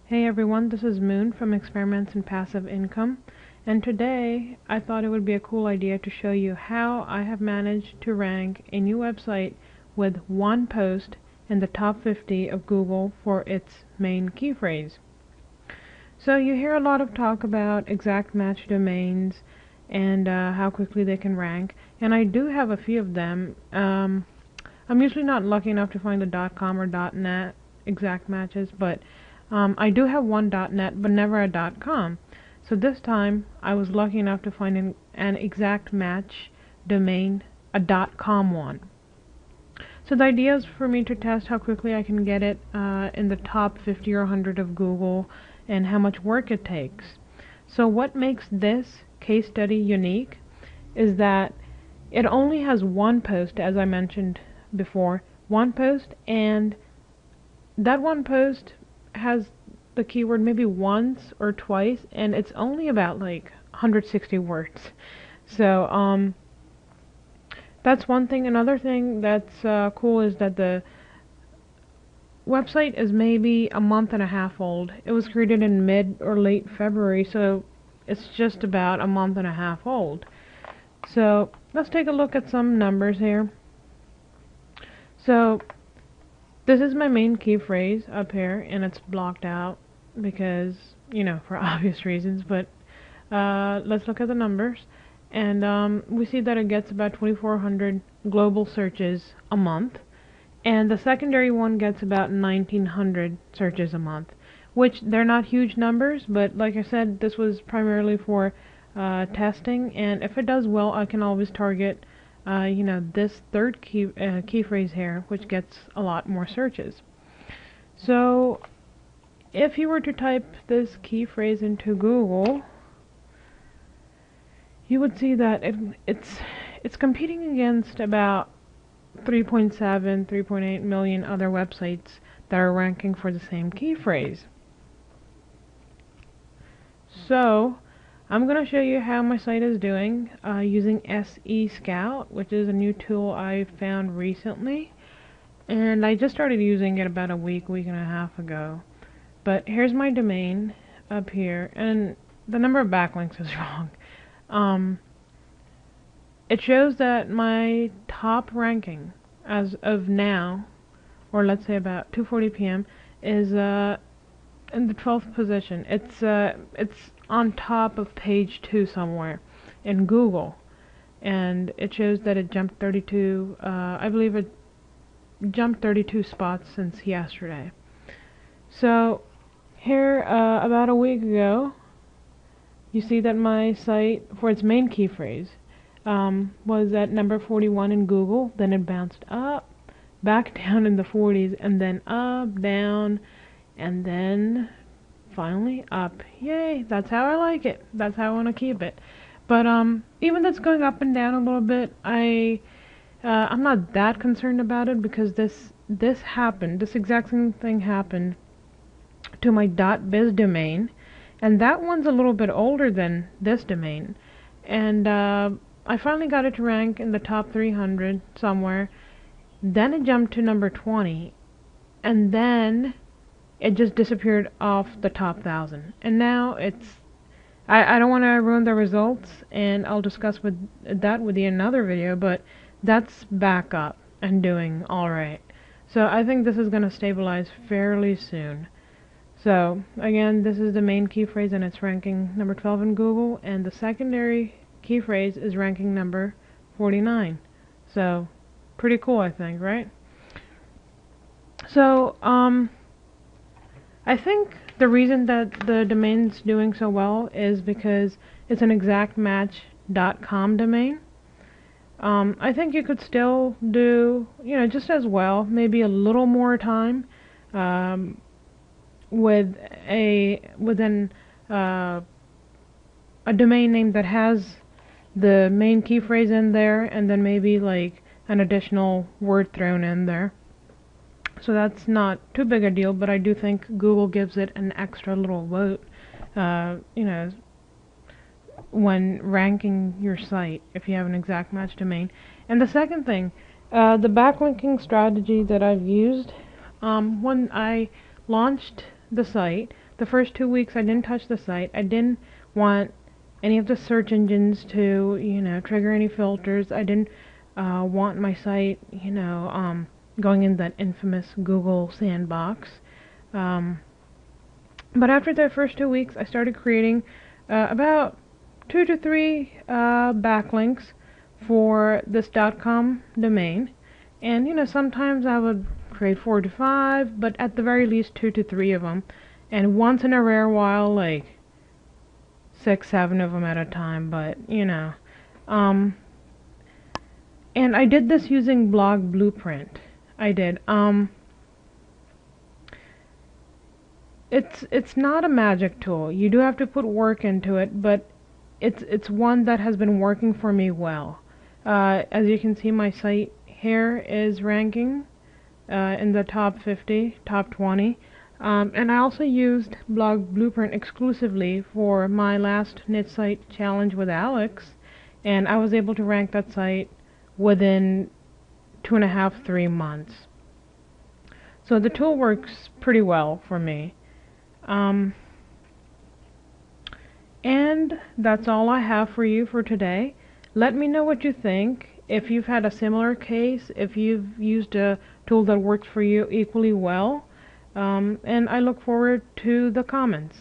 Hey everyone, this is Moon from Experiments in Passive Income, and today I thought it would be a cool idea to show you how I have managed to rank a new website with one post in the top 50 of Google for its main key phrase. So you hear a lot of talk about exact match domains and how quickly they can rank, and I do have a few of them. I'm usually not lucky enough to find the .com or .net exact matches, but I do have one .net, but never a .com. So this time I was lucky enough to find an exact match domain, a .com one. So the idea is for me to test how quickly I can get it in the top 50 or 100 of Google and how much work it takes. So what makes this case study unique is that it only has one post, as I mentioned before, one post, and that one post has the keyword maybe once or twice, and it's only about like 160 words. So that's one thing. Another thing that's cool is that the website is maybe a month and a half old. It was created in mid or late February, so it's just about a month and a half old. So let's take a look at some numbers here. So this is my main key phrase up here, and it's blocked out because, you know, for obvious reasons, but let's look at the numbers, and we see that it gets about 2,400 global searches a month, and the secondary one gets about 1,900 searches a month, which they're not huge numbers, but like I said, this was primarily for testing, and if it does well, I can always target this third key phrase here, which gets a lot more searches. So if you were to type this key phrase into Google, you would see that it's competing against about 3.7, 3.8 million other websites that are ranking for the same key phrase. So I'm going to show you how my site is doing using SE Scout, which is a new tool I found recently, and I just started using it about a week and a half ago. But here's my domain up here, and the number of backlinks is wrong. It shows that my top ranking as of now, or let's say about 2:40 p.m., is in the 12th position. It's on top of page 2 somewhere in Google, and it shows that it jumped 32. I believe it jumped 32 spots since yesterday. So here, about a week ago, you see that my site for its main key phrase was at number 41 in Google. Then it bounced up, back down in the 40s, and then up, down, and then finally up. Yay, that's how I like it. That's how I want to keep it. But even that's going up and down a little bit, I'm not that concerned about it, because this happened, this exact same thing happened to my .biz domain, and that one's a little bit older than this domain, and I finally got it to rank in the top 300 somewhere. Then it jumped to number 20, and then it just disappeared off the top 1,000, and now I don't want to ruin the results, and I'll discuss that with you in another video, but that's back up and doing alright. So I think this is going to stabilize fairly soon. So again, this is the main key phrase, and it's ranking number 12 in Google, and the secondary key phrase is ranking number 49. So pretty cool, I think, right? So I think the reason that the domain's doing so well is because it's an exactmatch.com domain. I think you could still do, just as well, maybe a little more time with a domain name that has the main key phrase in there, and then maybe like an additional word thrown in there. So that's not too big a deal, but I do think Google gives it an extra little vote, when ranking your site, if you have an exact match domain. And the second thing, the backlinking strategy that I've used, when I launched the site, the first 2 weeks I didn't touch the site. I didn't want any of the search engines to, trigger any filters. I didn't want my site, going in that infamous Google sandbox. But after the first 2 weeks, I started creating about 2 to 3 backlinks for this .com domain. And sometimes I would create 4 to 5, but at the very least 2 to 3 of them. And once in a rare while, like 6, 7 of them at a time, but and I did this using Blog Blueprint. I did. It's not a magic tool. You do have to put work into it, but it's one that has been working for me well. As you can see, my site here is ranking in the top 50, top 20. And I also used Blog Blueprint exclusively for my last niche site challenge with Alex, and I was able to rank that site within 2.5, 3 months. So the tool works pretty well for me. And that's all I have for you for today. Let me know what you think. If you've had a similar case, if you've used a tool that works for you equally well, and I look forward to the comments.